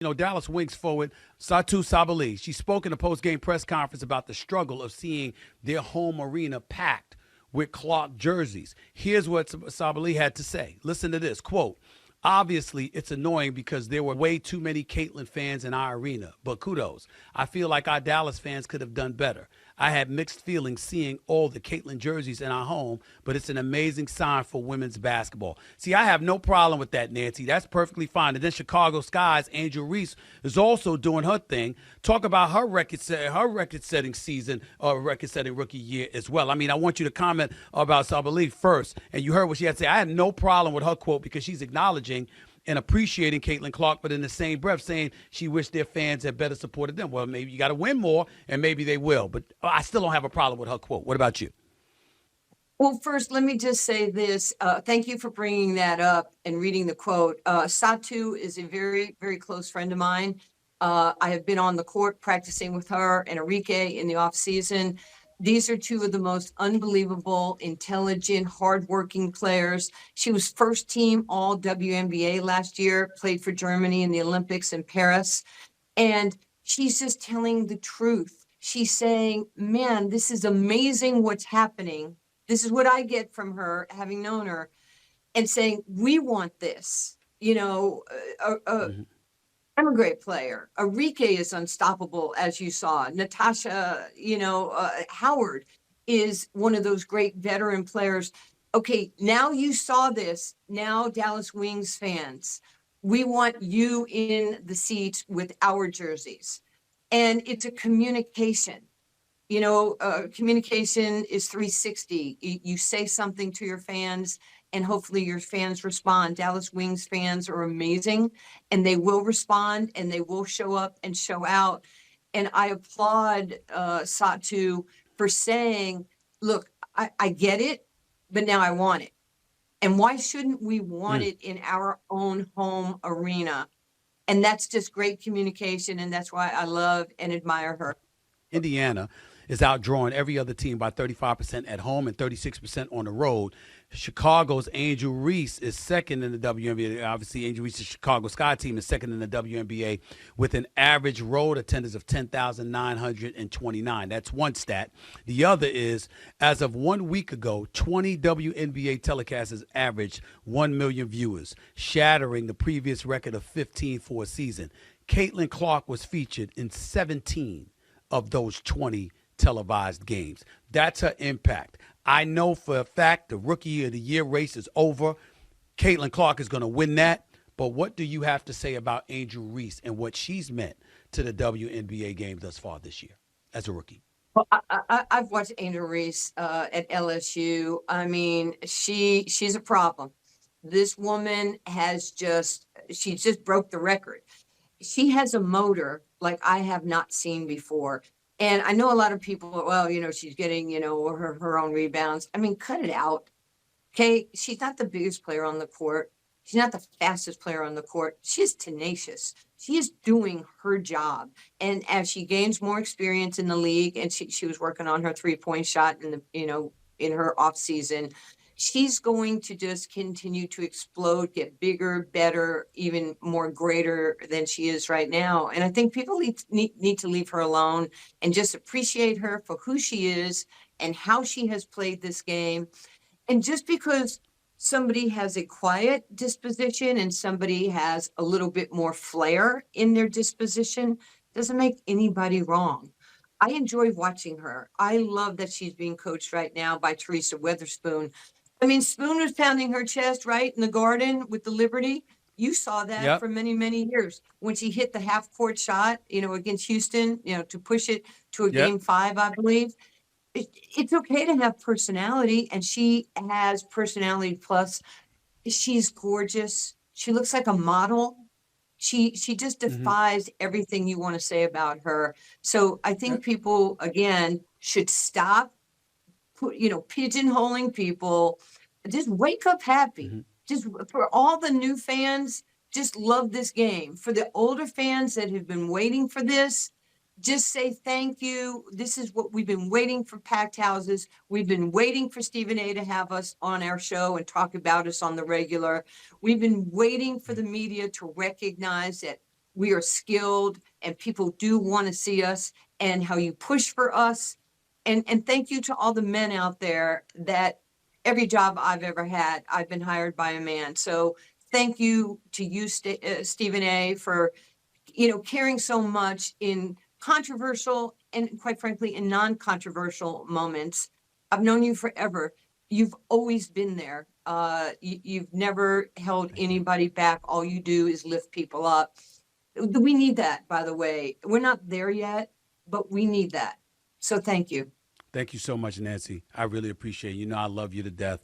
Dallas Wings forward Satu Sabali. She spoke in a post-game press conference about the struggle of seeing their home arena packed with Clark jerseys. Here's what Sabali had to say. Listen to this, quote, obviously, it's annoying because there were way too many Caitlin fans in our arena, but kudos. I feel like our Dallas fans could have done better. I had mixed feelings seeing all the Caitlin jerseys in our home, but it's an amazing sign for women's basketball. See, I have no problem with that, Nancy. That's perfectly fine. And then Chicago Sky's Angel Reese is also doing her thing. Talk about her record-setting season, record-setting rookie year as well. I mean, I want you to comment about Sabali first. And you heard what she had to say. I had no problem with her quote because she's acknowledging and appreciating Caitlin Clark, but in the same breath saying she wished their fans had better supported them. Well, maybe you got to win more, and maybe they will. But I still don't have a problem with her quote. What about you? Well, first, let me just say this. Thank you for bringing that up and reading the quote. Satu is a very, very close friend of mine. I have been on the court practicing with her and Enrique in the off season. These are two of the most unbelievable, intelligent, hardworking players. She was first team all WNBA last year, played for Germany in the Olympics in Paris. And she's just telling the truth. She's saying, man, this is amazing what's happening. This is what I get from her, having known her, and saying, we want this. I'm a great player. Enrique is unstoppable, as you saw. Natasha, Howard is one of those great veteran players. Okay, now you saw this. Now, Dallas Wings fans, we want you in the seats with our jerseys. And it's a communication. Communication is 360. You say something to your fans, and hopefully your fans respond. Dallas Wings fans are amazing, and they will respond, and they will show up and show out. And I applaud Satu for saying, look, I get it, but now I want it. And why shouldn't we want it in our own home arena? And that's just great communication, and that's why I love and admire her. Indiana is outdrawing every other team by 35% at home and 36% on the road. Chicago's Angel Reese is second in the WNBA. Obviously, Angel Reese's Chicago Sky team is second in the WNBA with an average road attendance of 10,929. That's one stat. The other is, as of 1 week ago, 20 WNBA telecasters averaged 1 million viewers, shattering the previous record of 15 for a season. Caitlin Clark was featured in 17 of those 20 televised games. That's her impact. I know for a fact the Rookie of the Year race is over. Caitlin Clark is going to win that. But what do you have to say about Angel Reese and what she's meant to the WNBA game thus far this year as a rookie? Well, I've watched Angel Reese at LSU. I mean, she's a problem. This woman she just broke the record. She has a motor like I have not seen before. And I know a lot of people, she's getting, her own rebounds. I mean, cut it out. Okay. She's not the biggest player on the court. She's not the fastest player on the court. She's tenacious. She is doing her job. And as she gains more experience in the league, and she was working on her 3-point shot in her off season, she's going to just continue to explode, get bigger, better, even more greater than she is right now. And I think people need to leave her alone and just appreciate her for who she is and how she has played this game. And just because somebody has a quiet disposition and somebody has a little bit more flair in their disposition doesn't make anybody wrong. I enjoy watching her. I love that she's being coached right now by Teresa Weatherspoon. I mean, Spoon was pounding her chest, right, in the Garden with the Liberty. You saw that for many, many years when she hit the half-court shot, against Houston, to push it to a Game 5, I believe. It's okay to have personality, and she has personality. Plus, she's gorgeous. She looks like a model. She just defies everything you want to say about her. So I think people, again, should stop pigeonholing people. Just wake up happy. Just for all the new fans, just love this game. For the older fans that have been waiting for this, just say thank you. This is what we've been waiting for, packed houses. We've been waiting for Stephen A. to have us on our show and talk about us on the regular. We've been waiting for the media to recognize that we are skilled and people do want to see us, and how you push for us. And thank you to all the men out there that every job I've ever had, I've been hired by a man. So thank you to you, Stephen A., for, caring so much in controversial and, quite frankly, in non-controversial moments. I've known you forever. You've always been there. You've never held anybody back. All you do is lift people up. We need that, by the way. We're not there yet, but we need that. So thank you. Thank you so much, Nancy. I really appreciate it. You know I love you to death.